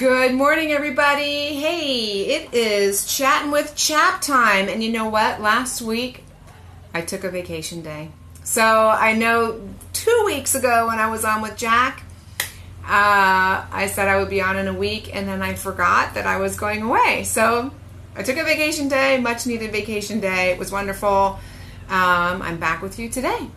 Good morning, everybody. Hey, it is Chattin with CHAP time. And you know what? Last week, I took a vacation day. So I know 2 weeks ago when I was on with Jack, I said I would be on in a week, and then I forgot that I was going away. So I took a vacation day, much needed vacation day. It was wonderful. I'm back with you today.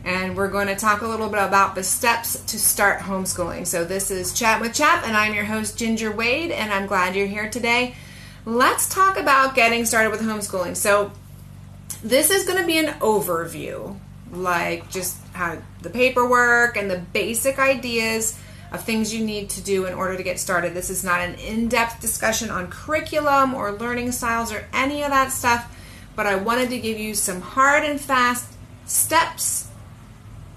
And we're going to talk a little bit about the steps to start homeschooling. So this is Chat with Chap, and I'm your host, Ginger Wade, and I'm glad you're here today. Let's talk about getting started with homeschooling. So this is going to be an overview, like just how the paperwork and the basic ideas of things you need to do in order to get started. This is not an in-depth discussion on curriculum or learning styles or any of that stuff, but I wanted to give you some hard and fast steps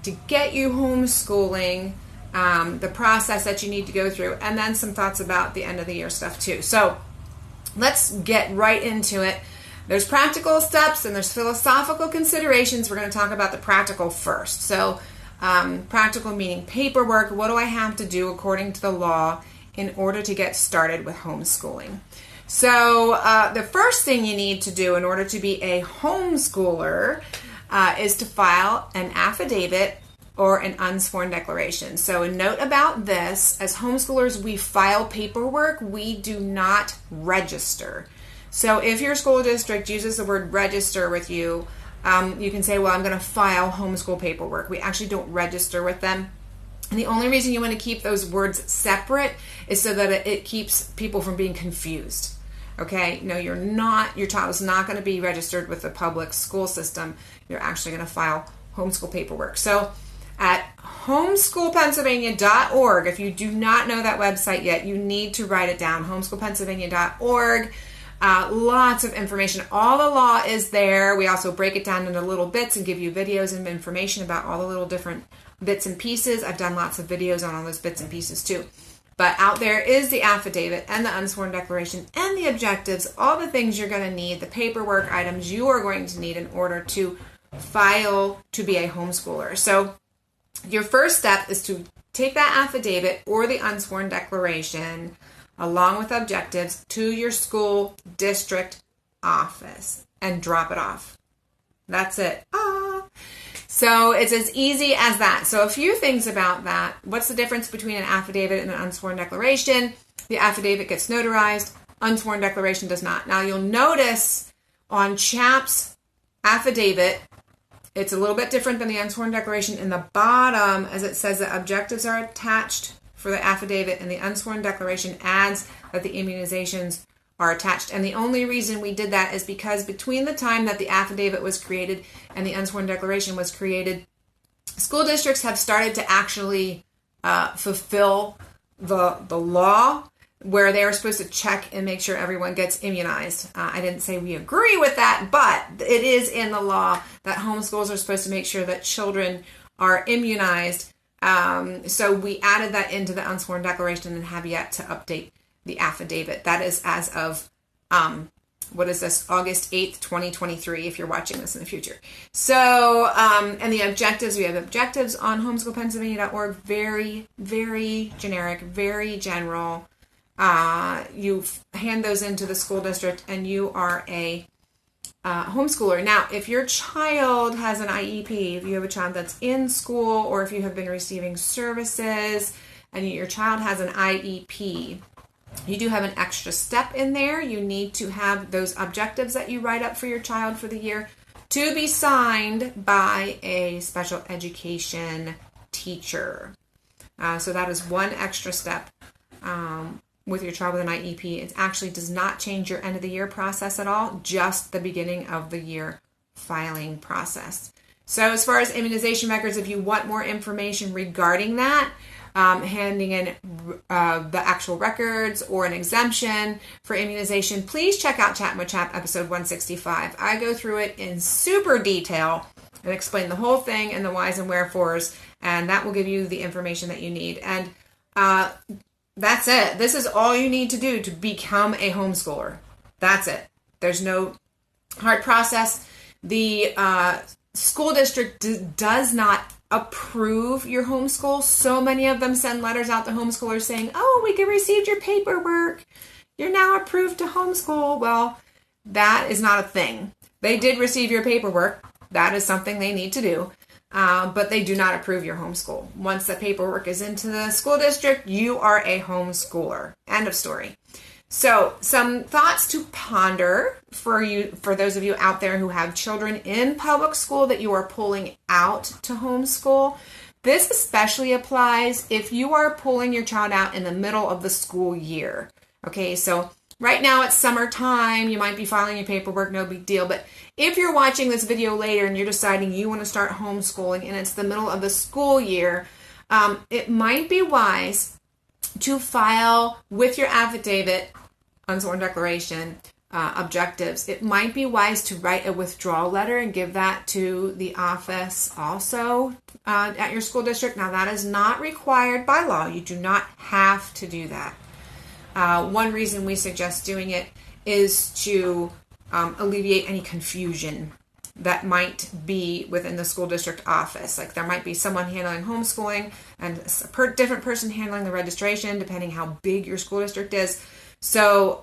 to get you homeschooling, the process that you need to go through, and then some thoughts about the end of the year stuff too. So let's get right into it. There's practical steps and there's philosophical considerations. We're going to talk about the practical first. So practical meaning paperwork. What do I have to do according to the law in order to get started with homeschooling? So the first thing you need to do in order to be a homeschooler is to file an affidavit or an unsworn declaration. So a note about this, as homeschoolers, we file paperwork, we do not register. So if your school district uses the word register with you, you can say, well, I'm going to file homeschool paperwork. We actually don't register with them. And the only reason you want to keep those words separate is so that it keeps people from being confused. Okay, no, you're not. Your child is not going to be registered with the public school system. You're actually going to file homeschool paperwork. So at homeschoolpennsylvania.org, if you do not know that website yet, you need to write it down, homeschoolpennsylvania.org. Lots of information. All the law is there. We also break it down into little bits and give you videos and information about all the little different bits and pieces. I've done lots of videos on all those bits and pieces too. But out there is the affidavit and the unsworn declaration and the objectives, all the things you're going to need, the paperwork items you are going to need in order to file to be a homeschooler. So your first step is to take that affidavit or the unsworn declaration along with objectives to your school district office and drop it off. That's it. So it's as easy as that. So a few things about that. What's the difference between an affidavit and an unsworn declaration? The affidavit gets notarized. Unsworn declaration does not. Now you'll notice on CHAP's affidavit, it's a little bit different than the unsworn declaration. In the bottom, as it says that objectives are attached for the affidavit, and the unsworn declaration adds that the immunizations are attached. And the only reason we did that is because between the time that the affidavit was created and the unsworn declaration was created, school districts have started to actually fulfill the law where they are supposed to check and make sure everyone gets immunized. I didn't say we agree with that, but it is in the law that homeschools are supposed to make sure that children are immunized. So we added that into the unsworn declaration and have yet to update the affidavit. That is as of, August 8th, 2023, if you're watching this in the future. So, and the objectives, we have objectives on homeschoolpennsylvania.org, very, very generic, very general. You hand those into the school district and you are a homeschooler. Now, if your child has an IEP, if you have a child that's in school, or if you have been receiving services and your child has an IEP, you do have an extra step in there. You need to have those objectives that you write up for your child for the year to be signed by a special education teacher. So that is one extra step with your child with an IEP. It actually does not change your end of the year process at all, just the beginning of the year filing process. So as far as immunization records, if you want more information regarding that, handing in the actual records or an exemption for immunization, please check out Chattin with Chap episode 165. I go through it in super detail and explain the whole thing and the whys and wherefores, and that will give you the information that you need. And that's it. This is all you need to do to become a homeschooler. That's it. There's no hard process. The school district does not approve your homeschool. So many of them send letters out to homeschoolers saying, oh, we received your paperwork. You're now approved to homeschool. Well, that is not a thing. They did receive your paperwork. That is something they need to do. But they do not approve your homeschool. Once the paperwork is into the school district, you are a homeschooler. End of story. So some thoughts to ponder for those of you out there who have children in public school that you are pulling out to homeschool. This especially applies if you are pulling your child out in the middle of the school year. Okay, so right now it's summertime. You might be filing your paperwork, no big deal. But if you're watching this video later and you're deciding you want to start homeschooling and it's the middle of the school year, it might be wise to file with your affidavit, unsworn declaration, objectives. It might be wise to write a withdrawal letter and give that to the office also at your school district. Now, that is not required by law. You do not have to do that. One reason we suggest doing it is to alleviate any confusion that might be within the school district office. Like there might be someone handling homeschooling and a different person handling the registration, depending how big your school district is. So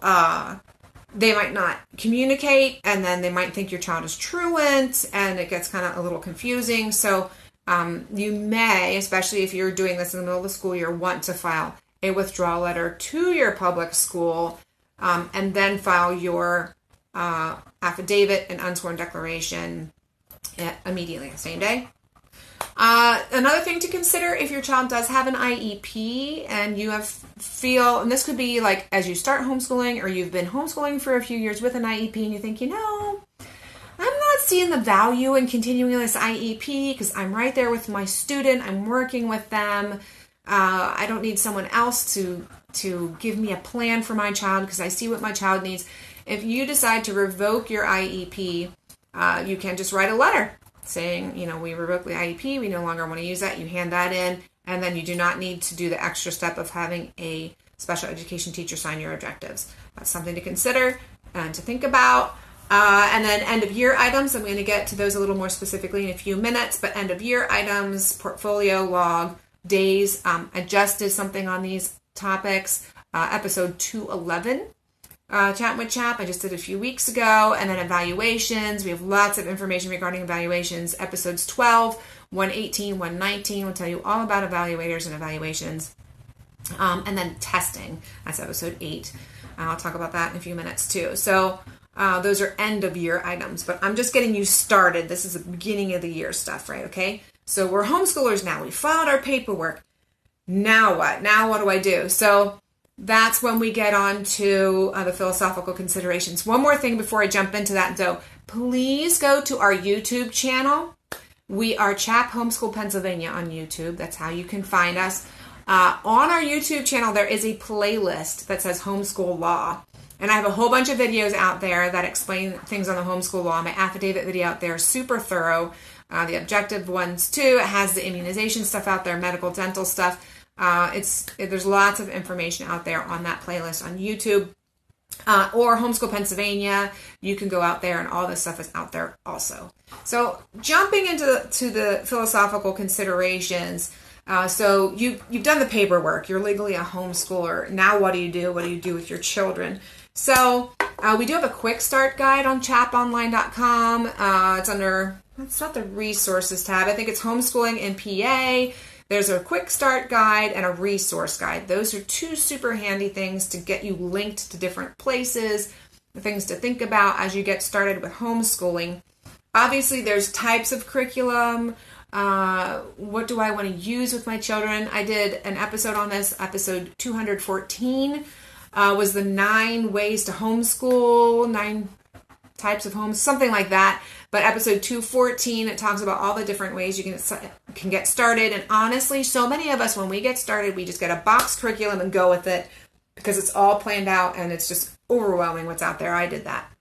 they might not communicate, and then they might think your child is truant, and it gets kind of a little confusing. So you may, especially if you're doing this in the middle of the school year, want to file a withdrawal letter to your public school, and then file your affidavit and unsworn declaration immediately, the same day. Another thing to consider, if your child does have an IEP and you and this could be like as you start homeschooling or you've been homeschooling for a few years with an IEP and you think, I'm not seeing the value in continuing this IEP because I'm right there with my student, I'm working with them. I don't need someone else to give me a plan for my child because I see what my child needs. If you decide to revoke your IEP, you can just write a letter saying, we revoke the IEP, we no longer want to use that. You hand that in, and then you do not need to do the extra step of having a special education teacher sign your objectives. That's something to consider and to think about. And then end of year items, I'm going to get to those a little more specifically in a few minutes, but end of year items, portfolio log, days. I just did something on these topics, episode 211. Chattin with CHAP, I just did a few weeks ago, and then evaluations. We have lots of information regarding evaluations. Episodes 12, 118, 119 will tell you all about evaluators and evaluations. And then testing, that's episode 8. I'll talk about that in a few minutes too. So those are end of year items, but I'm just getting you started. This is the beginning of the year stuff, right? Okay. So we're homeschoolers now. We filed our paperwork. Now what? Now what do I do? So that's when we get on to the philosophical considerations. One more thing before I jump into that, though. Please go to our YouTube channel. We are CHAP Homeschool Pennsylvania on YouTube. That's how you can find us. On our YouTube channel, there is a playlist that says Homeschool Law. And I have a whole bunch of videos out there that explain things on the homeschool law. My affidavit video out there is super thorough. The objective ones too. It has the immunization stuff out there, medical, dental stuff. There's lots of information out there on that playlist on YouTube, or Homeschool Pennsylvania. You can go out there, and all this stuff is out there also. So jumping into the philosophical considerations. So you've done the paperwork. You're legally a homeschooler. Now what do you do? What do you do with your children? So we do have a quick start guide on chaponline.com. It's not the resources tab. I think it's homeschooling in PA. There's a quick start guide and a resource guide. Those are two super handy things to get you linked to different places, things to think about as you get started with homeschooling. Obviously, there's types of curriculum. What do I want to use with my children? I did an episode on this. Episode 214 was the 9 ways to homeschool, 9 types of homes, something like that. But episode 214, it talks about all the different ways you can get started. And honestly, so many of us, when we get started, we just get a box curriculum and go with it because it's all planned out and it's just overwhelming what's out there. I did that.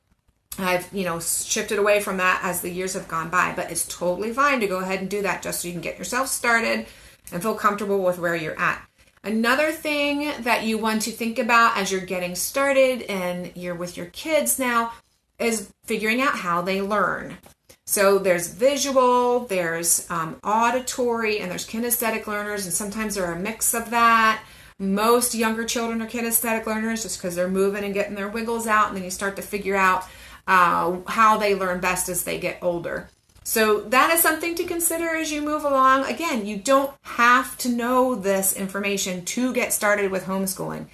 I've, shifted away from that as the years have gone by, but it's totally fine to go ahead and do that just so you can get yourself started and feel comfortable with where you're at. Another thing that you want to think about as you're getting started and you're with your kids now is figuring out how they learn. So there's visual, there's auditory, and there's kinesthetic learners, and sometimes they're a mix of that. Most younger children are kinesthetic learners just because they're moving and getting their wiggles out, and then you start to figure out how they learn best as they get older. So that is something to consider as you move along. Again, you don't have to know this information to get started with homeschooling.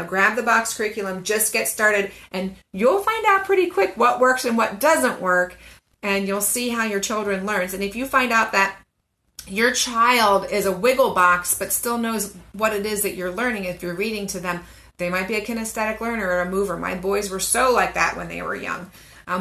Grab the box curriculum, just get started, and you'll find out pretty quick what works and what doesn't work, and you'll see how your children learns. And if you find out that your child is a wiggle box but still knows what it is that you're learning, if you're reading to them, they might be a kinesthetic learner or a mover. My boys were so like that when they were young.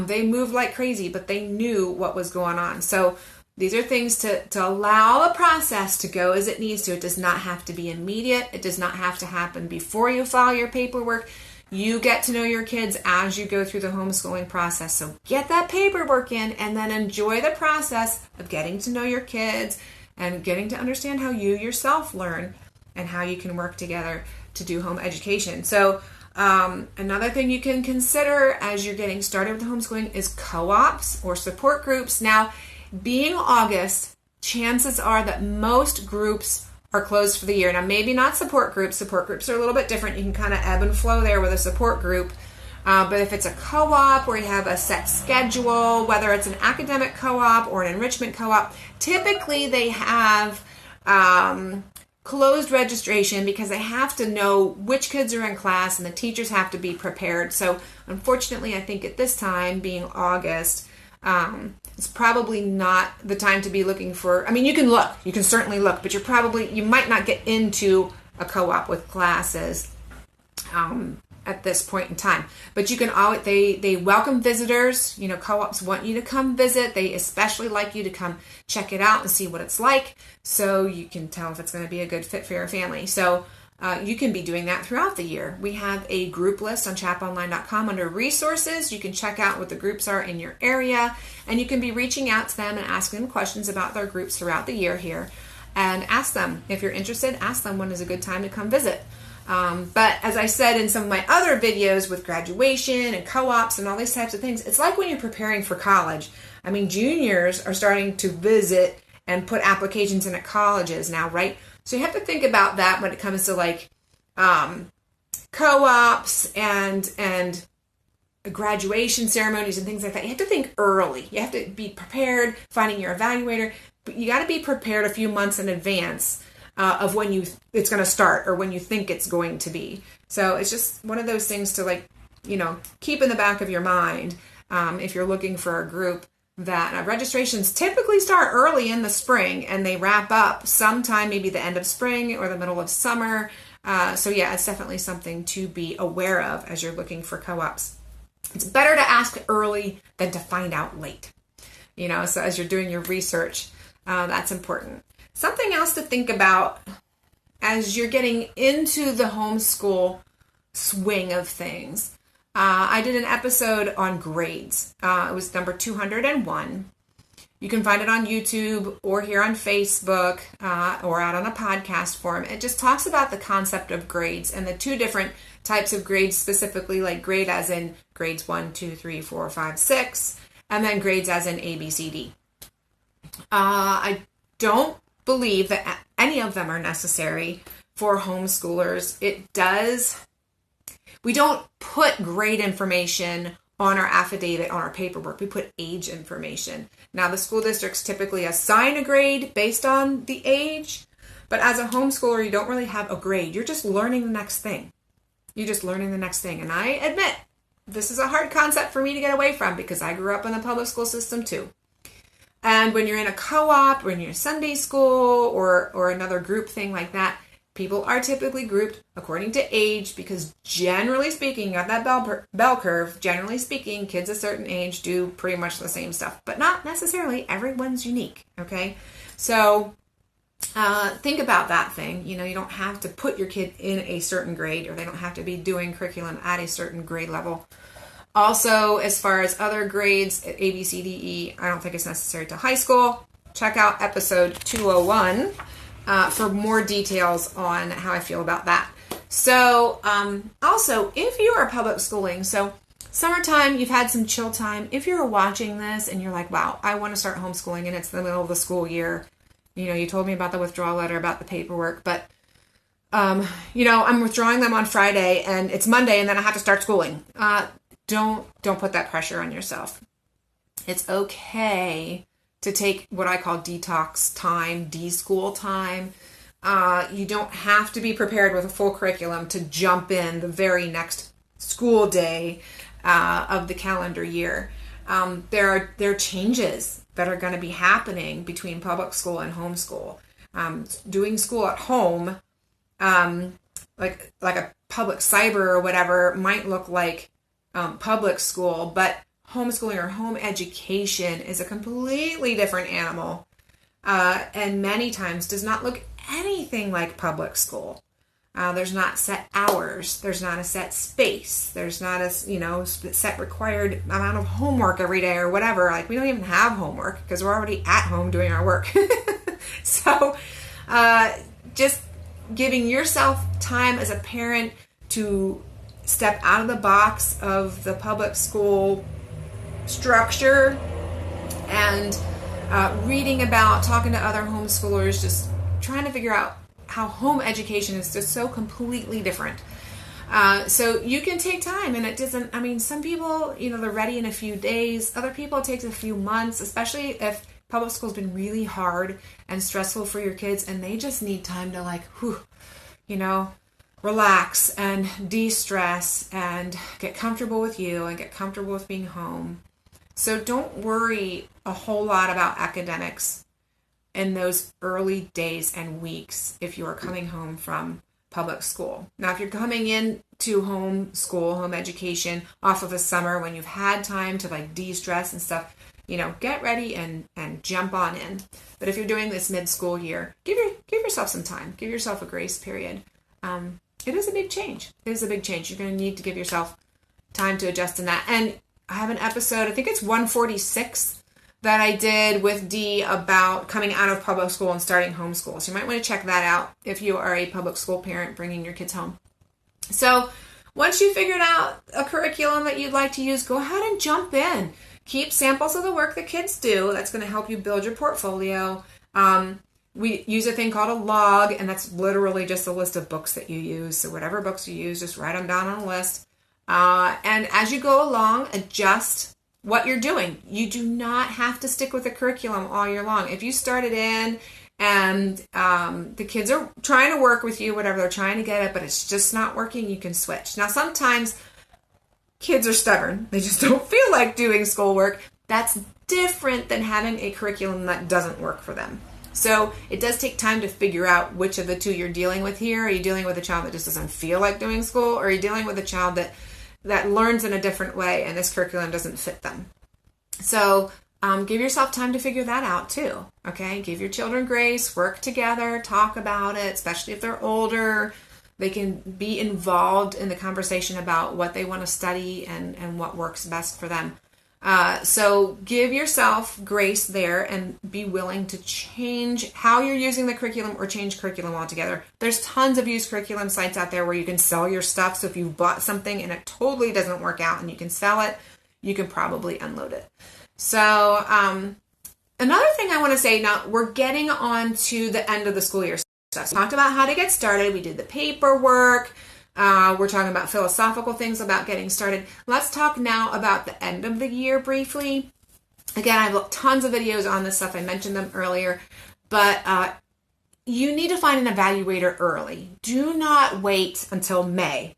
They moved like crazy, but they knew what was going on. So these are things to allow the process to go as it needs to. It does not have to be immediate. It does not have to happen before you file your paperwork. You get to know your kids as you go through the homeschooling process. So get that paperwork in and then enjoy the process of getting to know your kids and getting to understand how you yourself learn and how you can work together to do home education. So another thing you can consider as you're getting started with homeschooling is co-ops or support groups. Now, being August, chances are that most groups are closed for the year. Now, maybe not support groups. Support groups are a little bit different. You can kind of ebb and flow there with a support group. But if it's a co-op where you have a set schedule, whether it's an academic co-op or an enrichment co-op, typically they have closed registration because they have to know which kids are in class and the teachers have to be prepared. So unfortunately, I think at this time, being August, it's probably not the time to be looking for, you can look, you can certainly look, but you might not get into a co-op with classes at this point in time. But you can always, they welcome visitors. Co-ops want you to come visit. They especially like you to come check it out and see what it's like, so you can tell if it's going to be a good fit for your family. So you can be doing that throughout the year. We have a group list on chaponline.com under resources. You can check out what the groups are in your area, and you can be reaching out to them and asking them questions about their groups throughout the year here. And ask them, if you're interested, ask them when is a good time to come visit. But as I said in some of my other videos with graduation and co-ops and all these types of things, it's like when you're preparing for college. juniors are starting to visit and put applications in at colleges now, right? So you have to think about that when it comes to co-ops and graduation ceremonies and things like that. You have to think early. You have to be prepared, finding your evaluator, but you got to be prepared a few months in advance of when it's going to start or when you think it's going to be. So it's just one of those things to keep in the back of your mind if you're looking for a group. That registrations typically start early in the spring and they wrap up sometime maybe the end of spring or the middle of summer. So yeah, it's definitely something to be aware of as you're looking for co-ops. It's better to ask early than to find out late. So as you're doing your research, that's important. Something else to think about as you're getting into the homeschool swing of things. I did an episode on grades. It was number 201. You can find it on YouTube or here on Facebook or out on a podcast form. It just talks about the concept of grades and the two different types of grades, specifically like grade as in grades 1, 2, 3, 4, 5, 6, and then grades as in A, B, C, D. I don't believe that any of them are necessary for homeschoolers. We don't put grade information on our affidavit, on our paperwork. We put age information. Now, the school districts typically assign a grade based on the age, but as a homeschooler, you don't really have a grade. You're just learning the next thing. And I admit, this is a hard concept for me to get away from because I grew up in the public school system too. And when you're in a co-op, when you're in Sunday school or another group thing like that, people are typically grouped according to age because generally speaking, you got that bell curve. Generally speaking, kids a certain age do pretty much the same stuff, but not necessarily. Everyone's unique, okay? So think about that thing. You don't have to put your kid in a certain grade or they don't have to be doing curriculum at a certain grade level. Also, as far as other grades, A, B, C, D, E, I don't think it's necessary to high school. Check out episode 201. For more details on how I feel about that. So, also, if you are public schooling, so Summertime, you've had some chill time. If you're watching this and you're like, wow, I want to start homeschooling and it's the middle of the school year, you told me about the withdrawal letter, about the paperwork, but I'm withdrawing them on Friday and it's Monday and then I have to start schooling. Don't put that pressure on yourself. It's okay to take what I call detox time, de-school time. You don't have to be prepared with a full curriculum to jump in the very next school day of the calendar year. There are changes that are going to be happening between public school and homeschool. Doing school at home, like a public cyber or whatever, might look like public school, but homeschooling or home education is a completely different animal, and many times does not look anything like public school. There's not set hours. There's not a set space. There's not a set required amount of homework every day or whatever. Like, we don't even have homework because we're already at home doing our work. So just giving yourself time as a parent to step out of the box of the public school structure and reading about, talking to other homeschoolers, just trying to figure out how home education is just so completely different. So you can take time, and it doesn't, some people, they're ready in a few days. Other people, it takes a few months, especially if public school's been really hard and stressful for your kids, and they just need time to relax and de-stress and get comfortable with you and get comfortable with being home. So don't worry a whole lot about academics in those early days and weeks if you are coming home from public school. Now, if you're coming in to homeschool, home education off of a summer when you've had time to de-stress and stuff, get ready and jump on in. But if you're doing this mid-school year, give yourself some time. Give yourself a grace period. It is a big change. It is a big change. You're going to need to give yourself time to adjust in that. And I have an episode, I think it's 146, that I did with Dee about coming out of public school and starting homeschool. So you might want to check that out if you are a public school parent bringing your kids home. So once you figured out a curriculum that you'd like to use, go ahead and jump in. Keep samples of the work that kids do. That's going to help you build your portfolio. We use a thing called a log, and that's literally just a list of books that you use. So whatever books you use, just write them down on a list. And as you go along, adjust what you're doing. You do not have to stick with a curriculum all year long. If you started in and the kids are trying to work with you, whatever, they're trying to get it, but it's just not working, you can switch. Now, sometimes kids are stubborn. They just don't feel like doing schoolwork. That's different than having a curriculum that doesn't work for them. So it does take time to figure out which of the two you're dealing with here. Are you dealing with a child that just doesn't feel like doing school, or are you dealing with a child that learns in a different way and this curriculum doesn't fit them? So give yourself time to figure that out too, okay? Give your children grace, work together, talk about it, especially if they're older. They can be involved in the conversation about what they want to study and what works best for them. So give yourself grace there and be willing to change how you're using the curriculum or change curriculum altogether. There's tons of used curriculum sites out there where you can sell your stuff. So if you've bought something and it totally doesn't work out and you can sell it, you can probably unload it. So another thing I want to say, now we're getting on to the end of the school year stuff. So we talked about how to get started. We did the paperwork. We're talking about philosophical things about getting started. Let's talk now about the end of the year briefly. Again, I have tons of videos on this stuff. I mentioned them earlier, but you need to find an evaluator early. Do not wait until May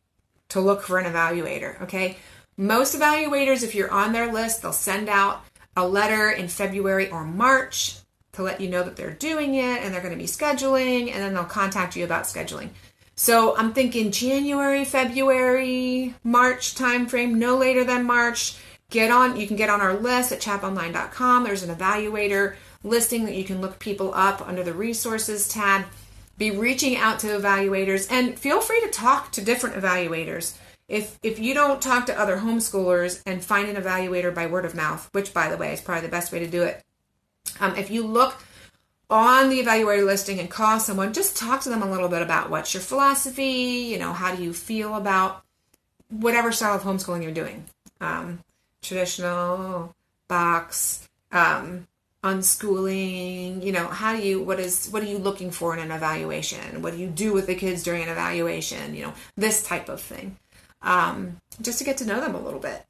to look for an evaluator, okay? Most evaluators, if you're on their list, they'll send out a letter in February or March to let you know that they're doing it and they're going to be scheduling, and then they'll contact you about scheduling. So I'm thinking January, February, March timeframe, no later than March. You can get on our list at chaponline.com. There's an evaluator listing that you can look people up under the resources tab. Be reaching out to evaluators, and feel free to talk to different evaluators. If you don't talk to other homeschoolers and find an evaluator by word of mouth, which by the way is probably the best way to do it. If you look on the evaluator listing and call someone, just talk to them a little bit about what's your philosophy, how do you feel about whatever style of homeschooling you're doing. traditional, box, unschooling, what are you looking for in an evaluation? What do you do with the kids during an evaluation? This type of thing. Just to get to know them a little bit.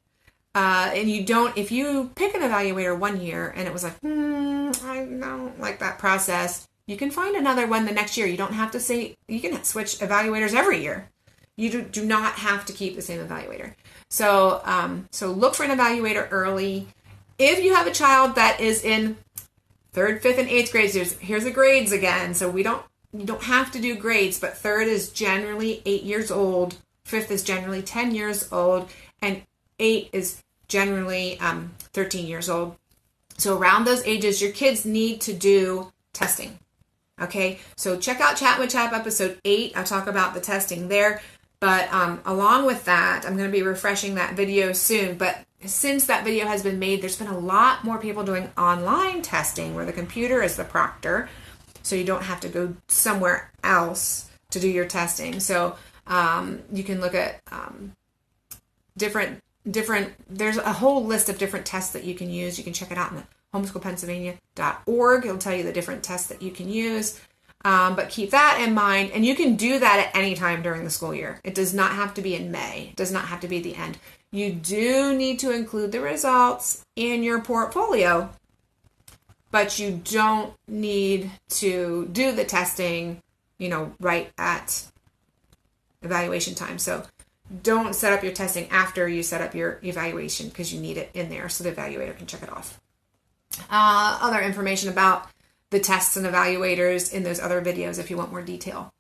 And if you pick an evaluator one year and it was like, I don't like that process, you can find another one the next year. You don't have to you can switch evaluators every year. You do not have to keep the same evaluator. So look for an evaluator early. If you have a child that is in 3rd, 5th, and 8th grades, here's the grades again. So you don't have to do grades, but 3rd is generally 8 years old, 5th is generally 10 years old, and 8 is generally 13 years old. So around those ages, your kids need to do testing. Okay, so check out Chattin with CHAP episode 8. I'll talk about the testing there. But along with that, I'm going to be refreshing that video soon. But since that video has been made, there's been a lot more people doing online testing where the computer is the proctor. So you don't have to go somewhere else to do your testing. So you can look at different, there's a whole list of different tests that you can use. You can check it out on homeschoolpennsylvania.org. It'll tell you the different tests that you can use. But keep that in mind, and you can do that at any time during the school year. It does not have to be in May. It does not have to be the end. You do need to include the results in your portfolio, but you don't need to do the testing, right at evaluation time. So don't set up your testing after you set up your evaluation, because you need it in there so the evaluator can check it off. Other information about the tests and evaluators in those other videos if you want more detail.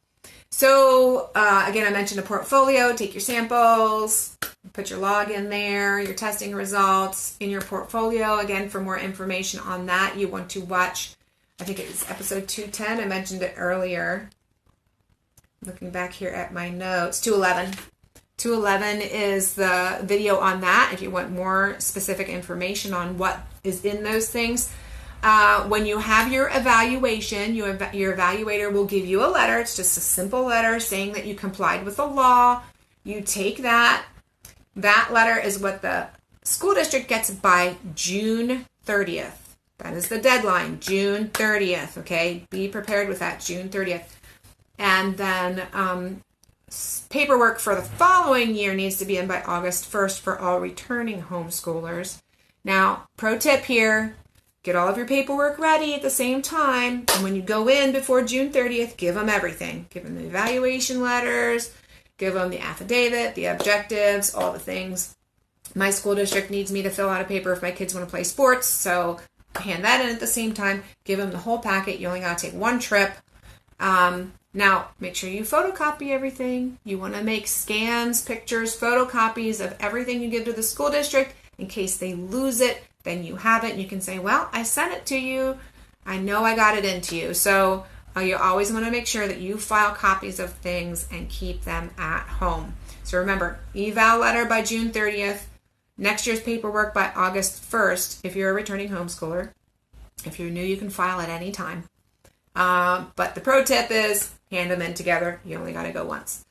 So again, I mentioned a portfolio. Take your samples, put your log in there, your testing results in your portfolio. Again, for more information on that, you want to watch, I think it's episode 210. I mentioned it earlier. Looking back here at my notes, 211. 211 is the video on that if you want more specific information on what is in those things. When you have your evaluation, your evaluator will give you a letter. It's just a simple letter saying that you complied with the law. You take that. That letter is what the school district gets by June 30th. That is the deadline, June 30th, okay? Be prepared with that, June 30th. And then paperwork for the following year needs to be in by August 1st for all returning homeschoolers. Now, pro tip here, get all of your paperwork ready at the same time. And when you go in before June 30th, give them everything. Give them the evaluation letters, give them the affidavit, the objectives, all the things. My school district needs me to fill out a paper if my kids want to play sports, so hand that in at the same time. Give them the whole packet. You only got to take one trip. Now, make sure you photocopy everything. You want to make scans, pictures, photocopies of everything you give to the school district in case they lose it. Then you have it and you can say, well, I sent it to you. I know I got it into you. So you always want to make sure that you file copies of things and keep them at home. So remember, eval letter by June 30th, next year's paperwork by August 1st if you're a returning homeschooler. If you're new, you can file at any time. But the pro tip is hand them in together. You only got to go once.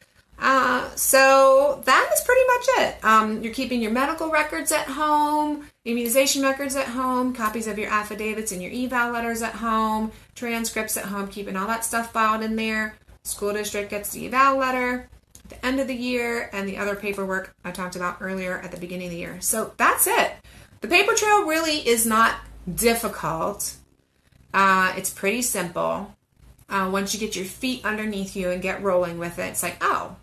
So that is pretty much it. You're keeping your medical records at home, immunization records at home, copies of your affidavits and your eval letters at home, transcripts at home, keeping all that stuff filed in there. School district gets the eval letter at the end of the year and the other paperwork I talked about earlier at the beginning of the year. So that's it. The paper trail really is not difficult. It's pretty simple. Once you get your feet underneath you and get rolling with it, it's like, oh,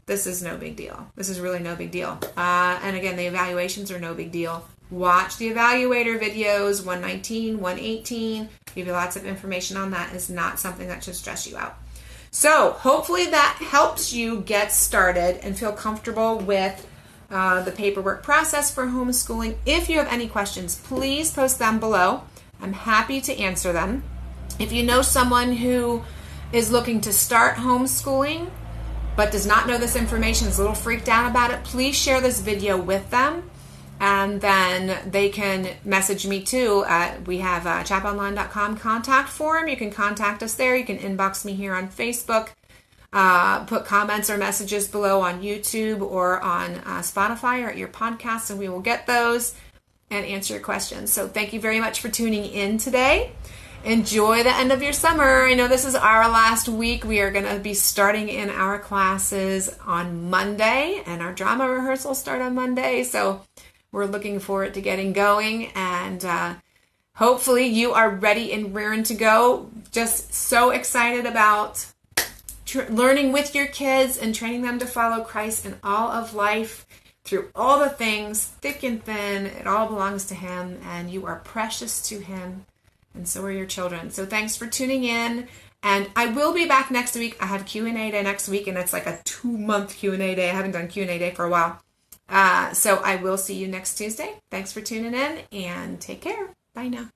this is no big deal. This is really no big deal. And again, the evaluations are no big deal. Watch the evaluator videos, 119, 118. Give you lots of information on that. It's not something that should stress you out. So hopefully that helps you get started and feel comfortable with the paperwork process for homeschooling. If you have any questions, please post them below. I'm happy to answer them. If you know someone who is looking to start homeschooling but does not know this information, is a little freaked out about it, please share this video with them, and then they can message me too. We have a chaponline.com contact form. You can contact us there. You can inbox me here on Facebook. put comments or messages below on YouTube or on Spotify or at your podcast, and we will get those and answer your questions. So thank you very much for tuning in today. Enjoy the end of your summer. I know this is our last week. We are going to be starting in our classes on Monday, and our drama rehearsals start on Monday. So we're looking forward to getting going, and hopefully you are ready and raring to go. Just so excited about learning with your kids and training them to follow Christ in all of life, through all the things, thick and thin. It all belongs to Him, and you are precious to Him, and so are your children. So thanks for tuning in, and I will be back next week. I have Q&A day next week, and it's like a 2-month Q&A day. I haven't done Q&A day for a while. So I will see you next Tuesday. Thanks for tuning in, and take care. Bye now.